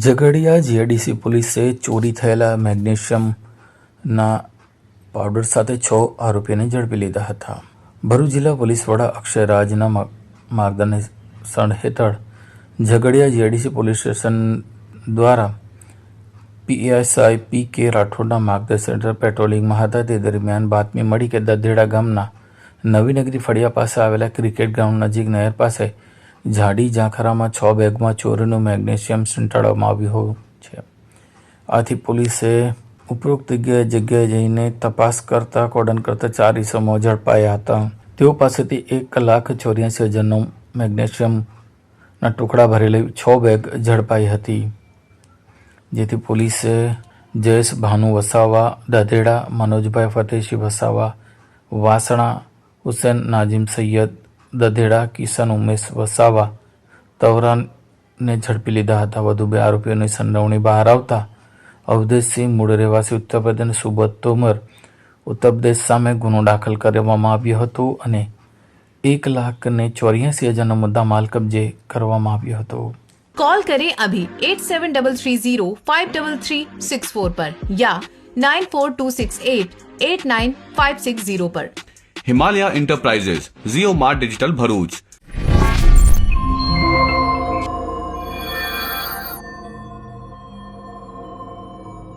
Jhagadia GIDC પોલીસે ચોરી થયેલા મેગ્નેશિયમના પાવડર સાથે 6 આરોપીઓને ઝડપી લીધા હતા. ભરૂચ જિલ્લા પોલીસ વડા અક્ષય રાજના માર્ગદર્શન હેઠળ ઝઘડિયા જીઆઈડીસી પોલીસ સ્ટેશન દ્વારા પીએસઆઈ પી.કે. રાઠોડના માર્ગદર્શન હેઠળ પેટ્રોલિંગમાં હતા. તે દરમિયાન બાતમી મળી કે દધેડા ગામના નવીનગરી ફળિયા પાસે આવેલા ક્રિકેટ ગ્રાઉન્ડ નજીક નહેર પાસે ઝાડી ઝાંખરામાં 6 બેગમાં ચોરીનું મેગ્નેશિયમ સંતાડવામાં આવ્યું છે. આથી પોલીસે ઉપરોક્ત જગ્યાએ જઈને તપાસ કરતા કોર્ડન કરતા 4 ઇસમો ઝડપાયા હતા. તેઓ પાસેથી 1,84,000નો મેગ્નેશિયમના ટુકડા ભરેલી 6 બેગ ઝડપાઈ હતી. જેથી પોલીસે જયેશ ભાનુ વસાવા દધેડા, મનોજભાઈ ફતેહસિંહ વસાવા વાસણા, હુસેન નાઝીમ સૈયદ દધેડા, કિશન ઉમેશ વસાવા તવરાને ઝડપી લીધા હતા. વધુ 2 આરોપીઓની સંડોવણી બહાર આવતા અવધેશસિંહ મૂળ રહેવાસી ઉત્તર પ્રદેશ, સુબોધ તોમર ઉત્તર પ્રદેશ સામે ગુનો દાખલ કરવામાં આવ્યો હતો અને 1,84,000નો મુદ્દામાલ કબજે કરવામાં આવ્યો હતો. कॉल करें अभी 8733053364 पर या 9426889560 पर. हिमालय इंटरप्राइजेज, जियो मार्ट डिजिटल भरूच,